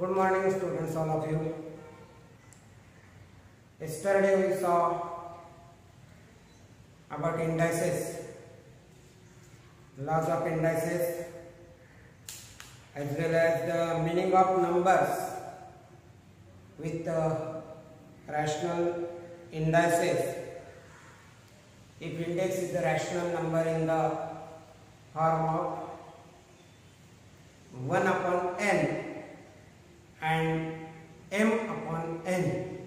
Good morning students, all of you. Yesterday we saw about indices, laws of indices, as well as the meaning of numbers with rational indices. If index is the rational number in the form of 1 upon n and m upon n.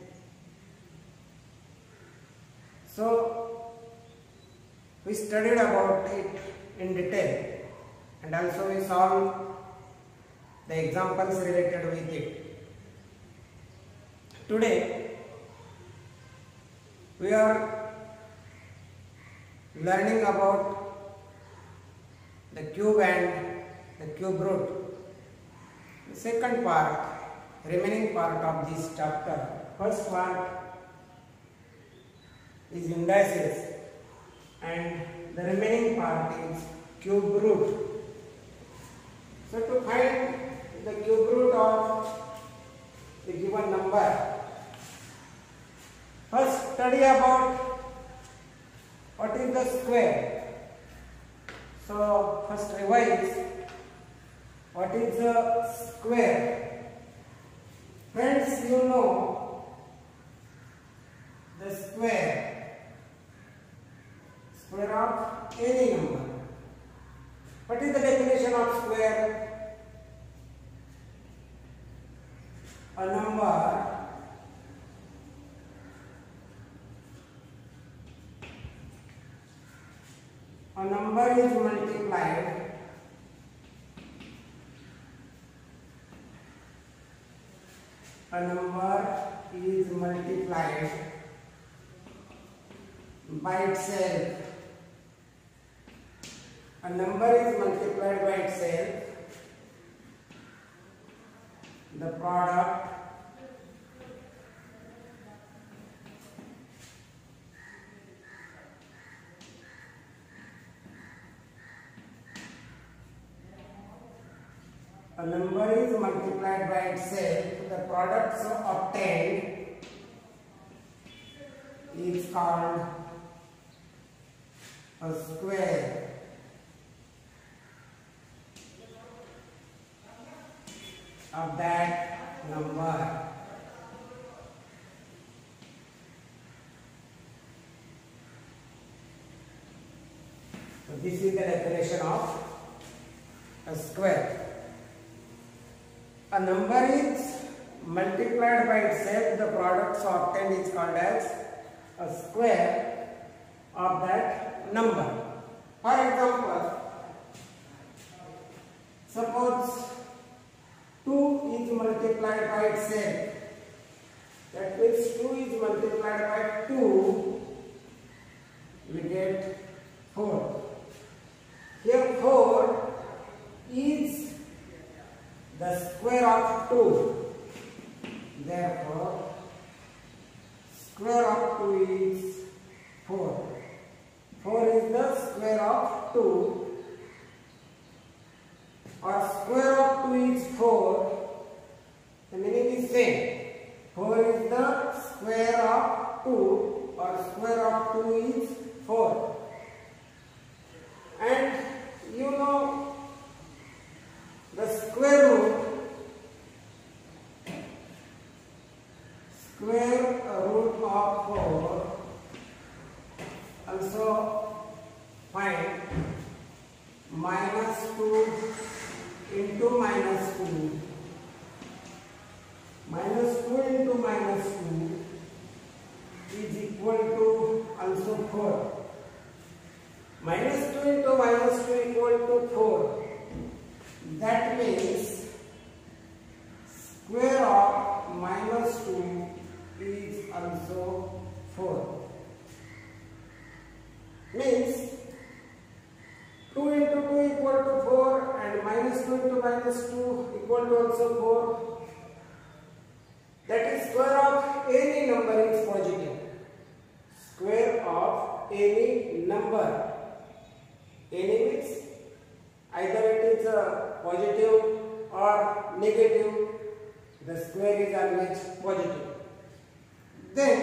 So we studied about it in detail and also we solved the examples related with it. Today we are learning about the cube and the cube root. The second part, remaining part of this chapter. First part is indices and the remaining part is cube root. So to find the cube root of the given number, first study about what is the square. So first revise what is the square. Friends, you know the square of any number. What is the definition of square? A number is multiplied by itself. A number is multiplied by itself. The product a number is multiplied by itself. The product so obtained is called a square. Of that number. So this is the definition of a square. A number is multiplied by itself, the product so obtained is called as a square of that number. For example, suppose 2 is multiplied by itself. That means 2 is multiplied by 2, we get 4. Here 4 is the square of 2. Therefore, square of 2 is 4. 4 is the square of 2. Or square of 2 is 4, the meaning is same. 4 is the square of 2 or square of 2 is 4. And you know the square root of 4 also find minus 2 into minus 2. Minus 2 into minus 2 is equal to also 4. Minus 2 into minus 2 equal to 4. That means square of minus 2 is also 4. Means 2 into 2 equal to 4 and minus 2 into minus 2 equal to also 4. That is square of any number is positive. Square of any number. Any means either it is positive or negative. The square is always positive. Then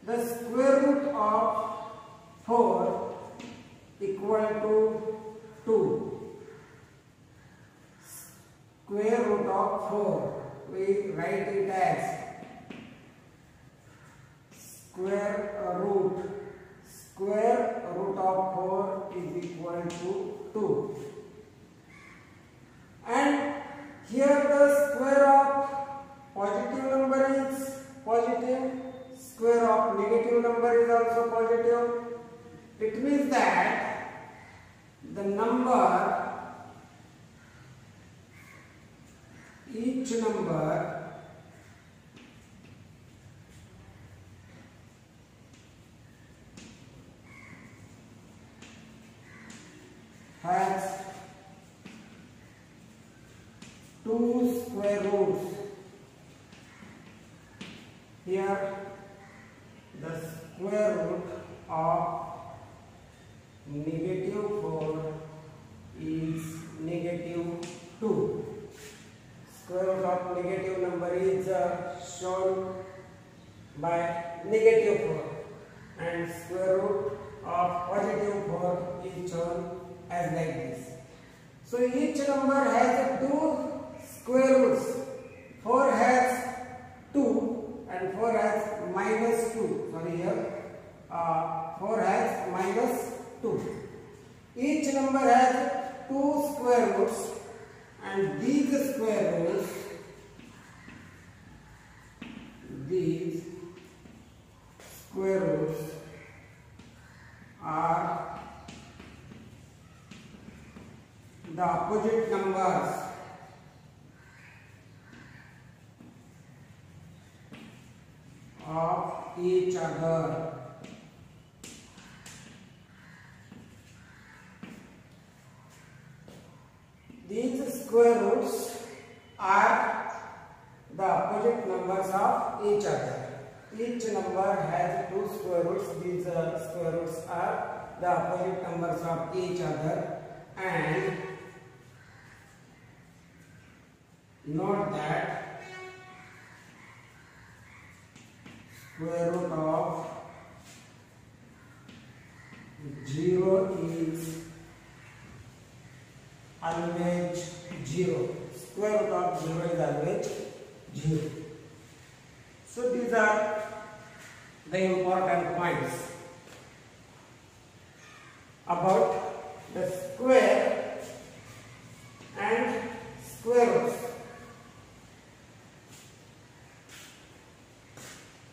the square root of 4 equal to 2. Square root of 4, we write it as square root of 4 is equal to 2. And here the square of positive number is positive, square of negative number is also positive. It means that the number, each number has 2 square roots. Here the square root of negative 4 is negative 2. Square root of negative number is shown by negative 4, and square root of positive 4 is shown as like this. So each number has 2 square roots. 4 has 2 and 4 has minus 2. Sorry, here 4 has minus 2. Each number has 2 square roots, and these square roots, are the opposite numbers of each other. These square roots are the opposite numbers of each other. Each number has 2 square roots. These square roots are the opposite numbers of each other, and note that square root of 0 is always 0. Square root of 0 is always 0. So these are the important points about the square and square roots.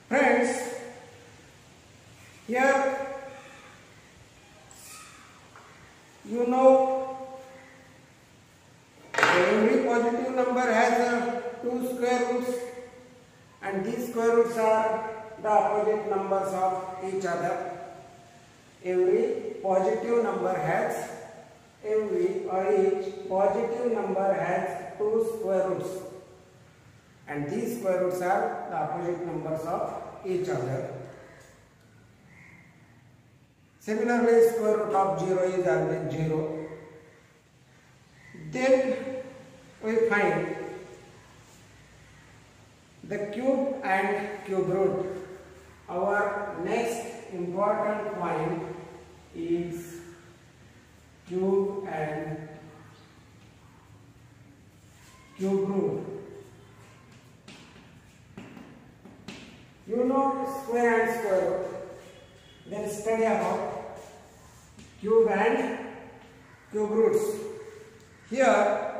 Friends, here you know every positive number has 2 square roots, and these square roots are the opposite numbers of each other. Every positive number has each positive number has 2 square roots, and these square roots are the opposite numbers of each other. Similarly, square root of 0 is always 0. Then we find the cube and cube root. Our next important point is cube and cube root. You know square and square root. Then study about cube and cube roots. Here,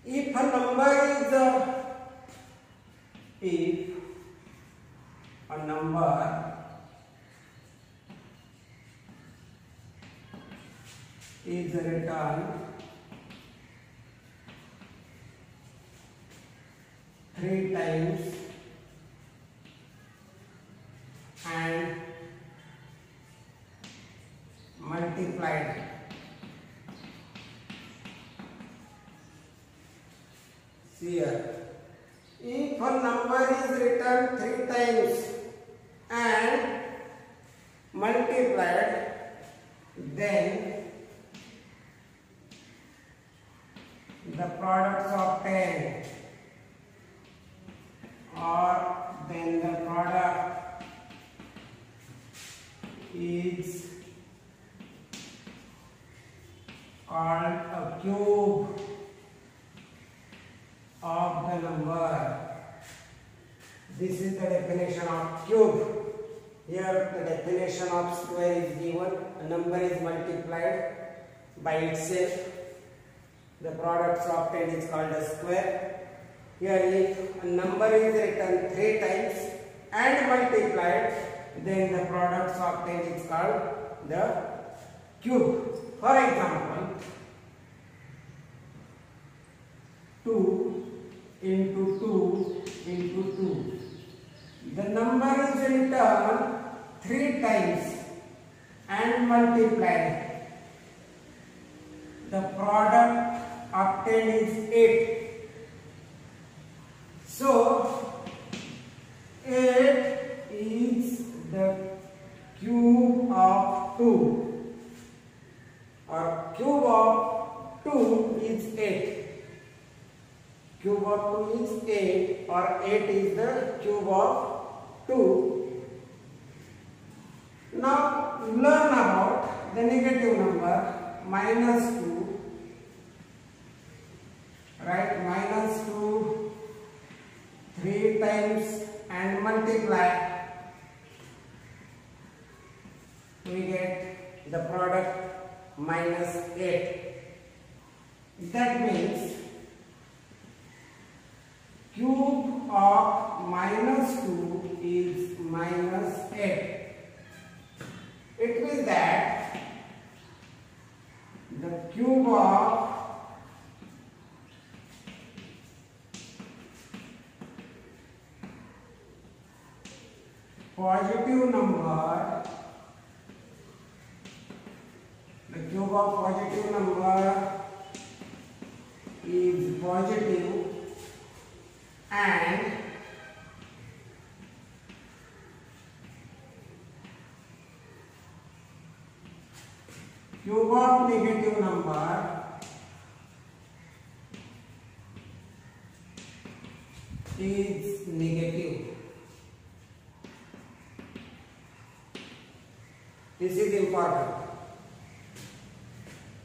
if a number is written 3 times and multiplied. See here, if a number is written 3 times and multiplied, then the products of 10, or then the product is called a cube of the number. This is the definition of cube. Here the definition of square is given. A number is multiplied by itself. The products of 10 is called a square. Here if a number is written 3 times and multiplied, then the products of 10 is called the cube. For example, 2 into 2 into 2. The number is written 3 times and multiplied. The product obtained is 8. So 8 is the cube of 2, or cube of 2 is 8. Cube of 2 is 8, or 8 is the cube of 2. Now learn about the negative number minus 2. Write minus 2 3 times and multiply. We get the product minus 8. That means cube of minus 2 is minus 8. It means that the cube of positive number, is positive, and cube of negative number is negative. This is important.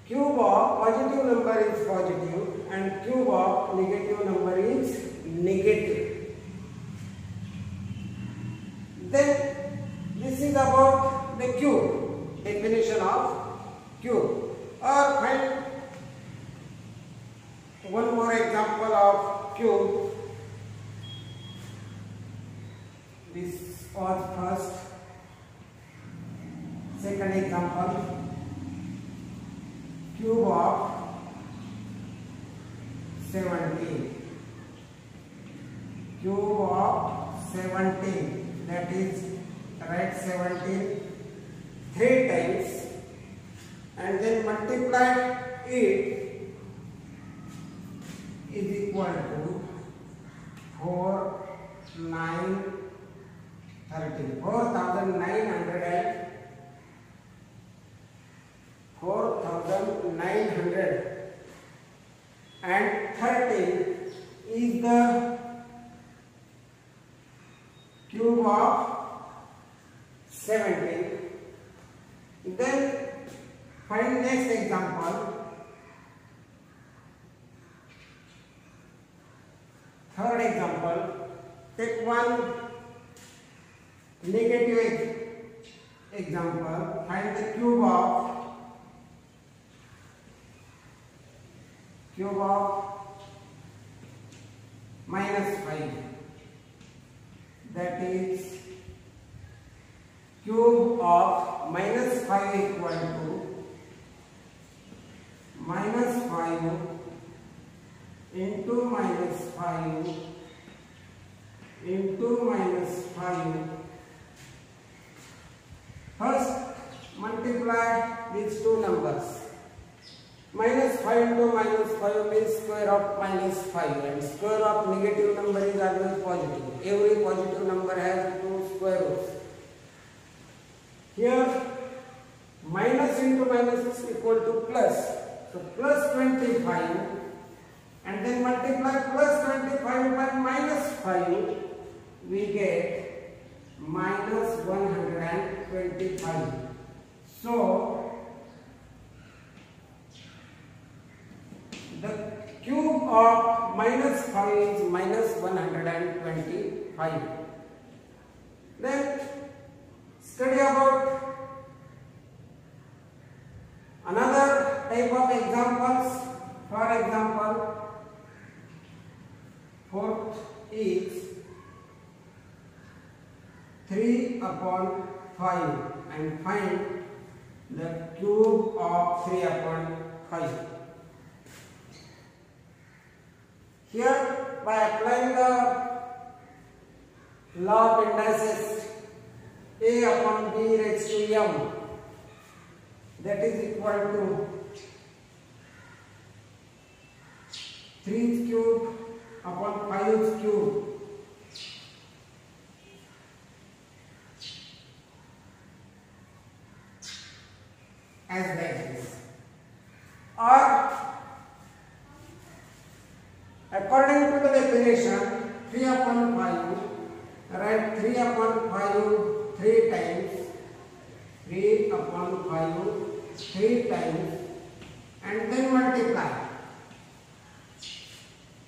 Cube of positive number is positive and cube of negative number is negative. Then this is about the cube, definition of cube. Or find one more example of cube. This was first. Second example, cube of 17. Cube of 17, that is, write 17 3 times and then multiply it, is equal to 4, 9, 13. 4,913 is the cube of 17. Then find next example. Third example, take one negative example. Find the cube of minus 5. That is, cube of minus 5 equal to minus 5 into minus 5 into minus 5. First, multiply these two numbers. Minus 5 into minus 5 means square of minus 5, and square of negative number is always positive. Every positive number has two square roots. Here, minus into minus is equal to plus. So, plus 25 and then multiply plus 25 by minus 5, we get minus 125. So the cube of minus 5 is minus 125. Then study about another type of examples. For example, fourth is 3 upon 5 and find the cube of 3 upon 5. Here, by applying the law of indices, a upon b raised to m, that is equal to 3 cube upon 5 cube. As that is, or according to the definition, 3 upon 5, write 3 upon 5 3 times, 3 upon 5 3 times, and then multiply.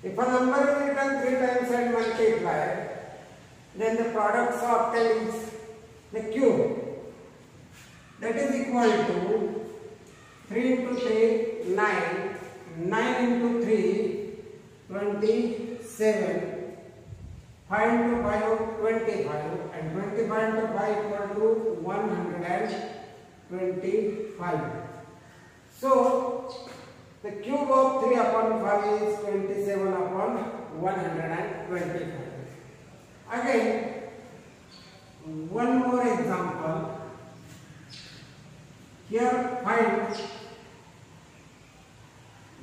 If a number is written 3 times and multiplied, then the product obtained is the cube. That is equal to 3 into 3, 9, 9 into 3, 27, 5 into 5, 25, and 25 into 5 equal to 125. So, the cube of 3 upon 5 is 27 upon 125. Again, one more example. Here find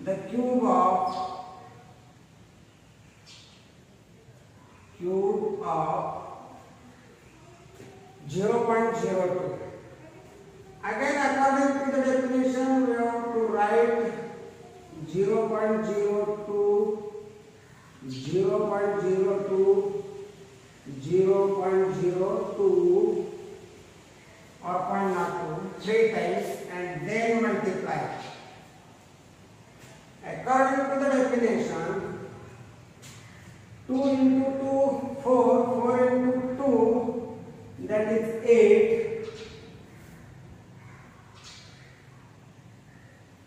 the cube of 0.02. Again, according to the definition, we have to write 0.02, 0.02, 0.02 or 0.02 3 times and then multiply. According to the definition, 2 into 2, 4, 4 into 2, that is 8.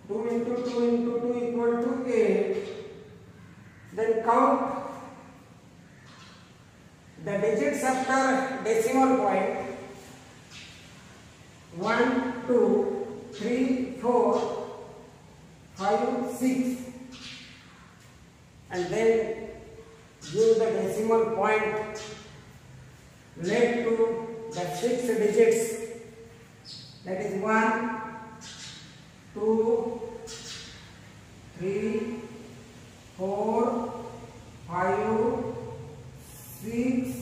2 into 2 into 2 equal to 8. Then count the digits after decimal point. 1, 2, 3, 4, 5, 6, and then give the decimal point led to the 6 digits, that is 1, 2, 3, 4, 5, 6,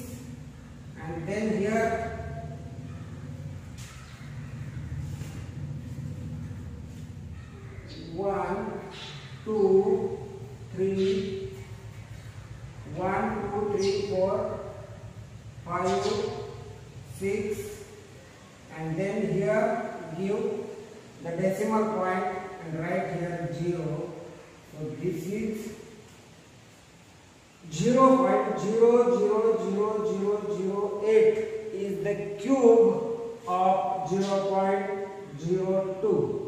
and then here 1, 2, 3, 1, 2, 3, 4, 5, 6, and then here give the decimal point and write here 0. So this is 0.00008 is the cube of 0.02.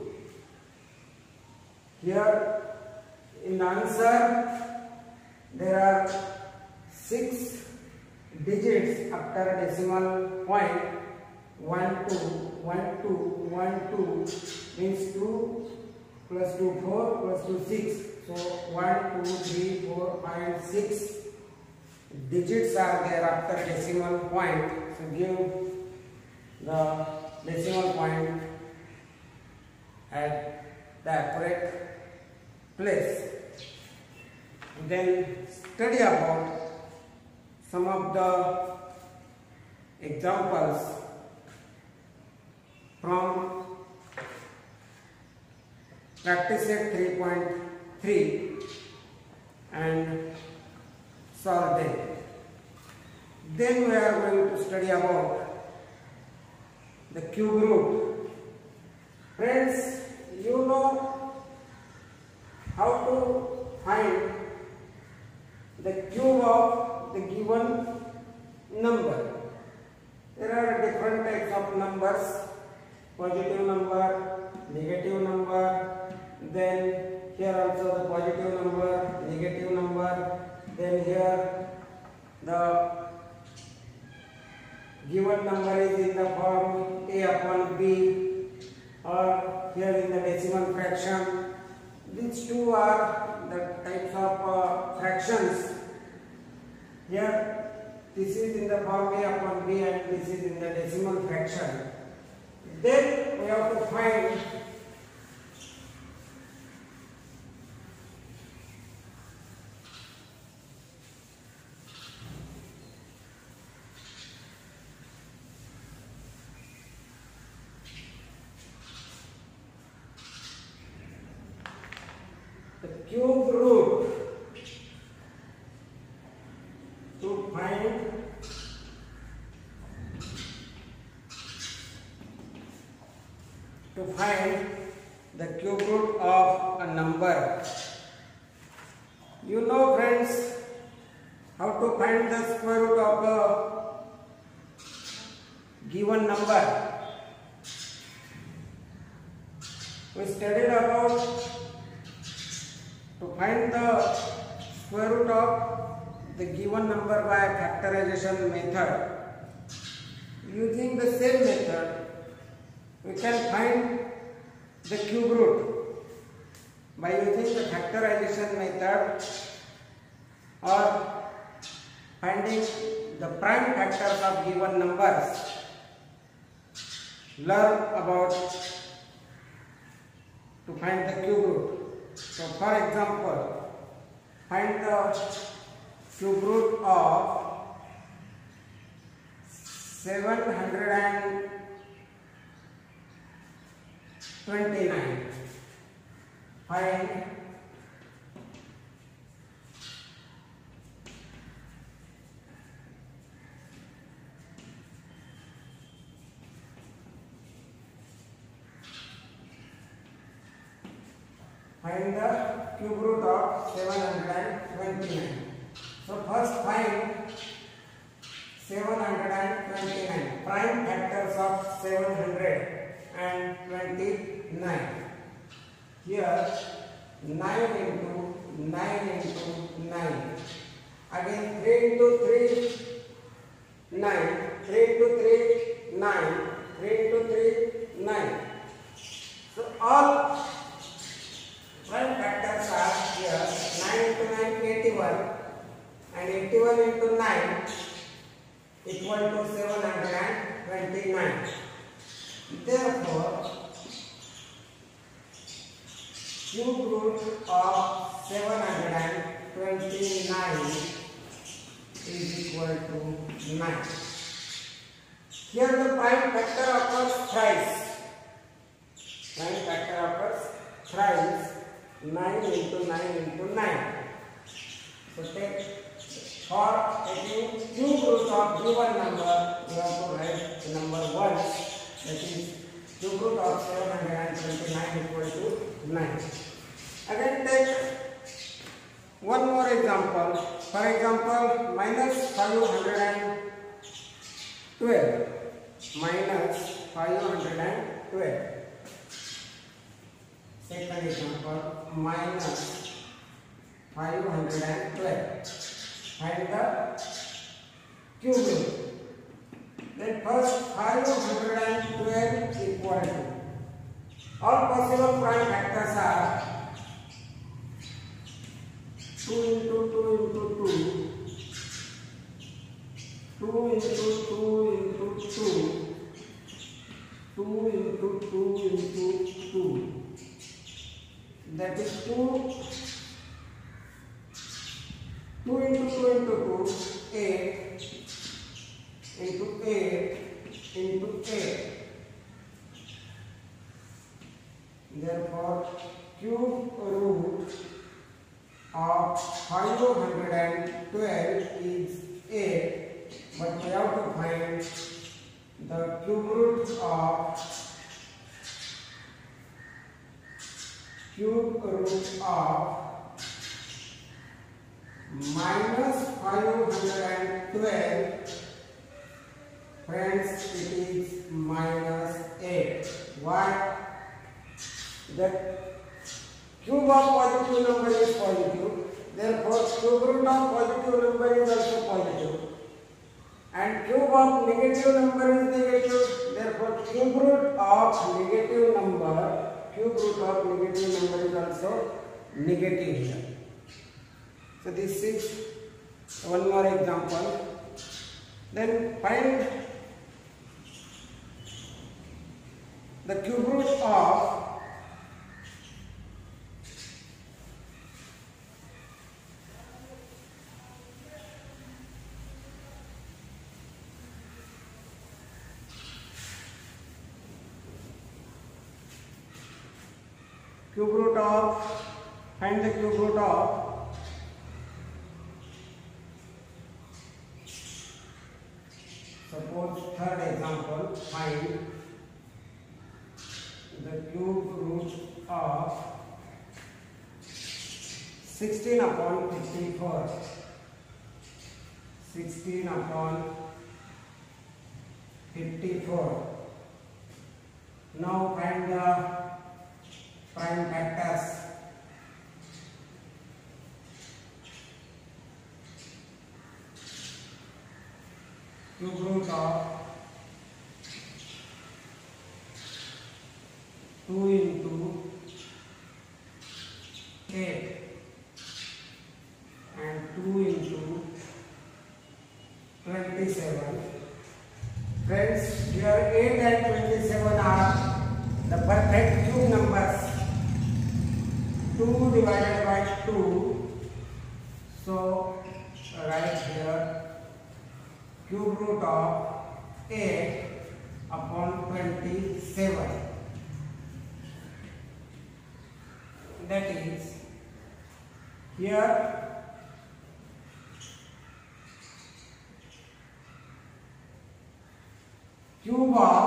Here in answer there are 6 digits after decimal point. 1, 2, 1, 2, 1, 2 means 2 plus 2, 4 plus 2, 6. So 1, 2, 3, 4, 5, 6 digits are there after decimal point. So give the decimal point at the correct place. Then study about some of the examples from practice set 3.3. and solve them. Then we are going to study about the cube root. Friends, you know how to find the cube of the given number. There are different types of numbers: positive number, negative number, then here also the positive number, negative number, then here the given number is in the form a upon b, or here in the decimal fraction. These two are the types of fractions. Here this is in the form a upon b and this is in the decimal fraction. Then we have to find the cube root. To find the cube root of a number. You know, friends, how to find the square root of a given number. We studied about to find the square root of the given number by factorization method. Using the same method, we can find the cube root by using the factorization method or finding the prime factors of given numbers. Learn about to find the cube root. So for example, find the cube root of 729. Find the cube root of 729. So first find 729 prime factors of 729. Here 9 into 9 into 9. Again 3 into 3, 9. 3 into 3, 9. 3 into 3, 9. So all prime factors are here. 9 into 9, 81. And 81 into 9 equal to 729. Therefore, cube root of 729 is equal to 9. Here the prime factor occurs thrice. Prime factor occurs thrice. 9 into 9 into 9. So take for taking cube root of given number, you have to write the number 1. That is cube root of 729 equal to 9. Again take one more example. For example, minus 512. Minus 512. Second example, minus 512. Find the cube root. Then first 512 equal to. All possible prime factors are 2 into 2 into 2, 2 into 2 into 2, 2 into 2 into 2. That is 2. 2 into 2 into 2, 8 into 8 into 8. Therefore, cube root of 512 is 8, but we have to find the cube root of minus 512. Friends, it is minus 8. Why? The cube of positive number is positive. Therefore, cube root of positive number is also positive. And cube of negative number is negative. Therefore, cube root of negative number is also negative here. So this is one more example. Then find the cube root of find the cube root of suppose third example, find the cube root of 16 upon 54. 16 upon 54. Now find the prime factors. Cube root of 2 into 8 and 2 into 27. Friends, here 8 and 27 are the perfect cube numbers. 2 divided by 2. So write here cube root of 8 upon 27. That is, here cube of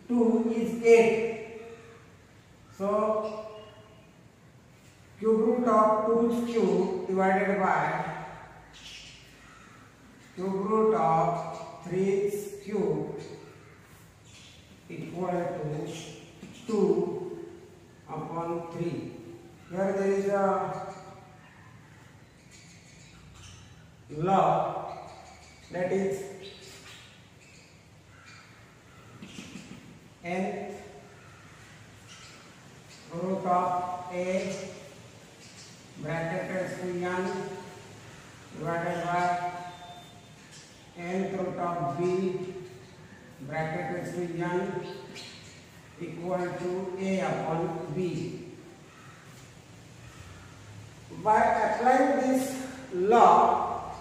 2 is 8. So cube root of 2's cube divided by cube root of 3's cube equal to 2 upon 3. Here there is a law, that is nth root of a bracketed to n divided by nth root of b bracketed to n equal to a upon b. By applying this law,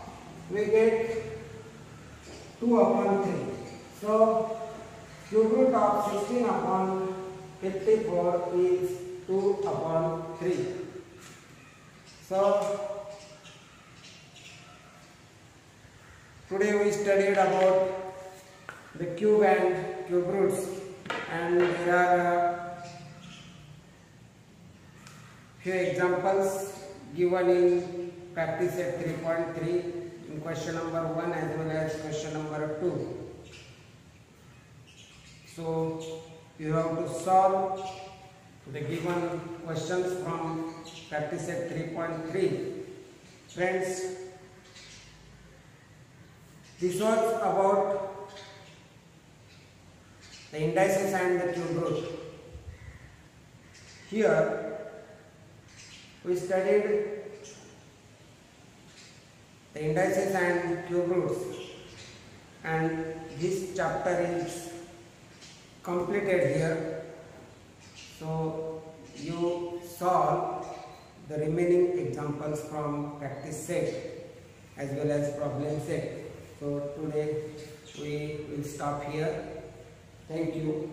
we get 2 upon 3. So cube root of 16 upon 54 is 2 upon 3. So today we studied about the cube and cube roots, and there are few examples given in practice at 3.3 in question number 1 as well as question number 2. So you have to solve the given questions from practice at 3.3. Friends, this was about the indices and the cube root. Here we studied the indices and cube roots, and this chapter is completed here. So you solve the remaining examples from practice set as well as problem set. So today we will stop here. Thank you.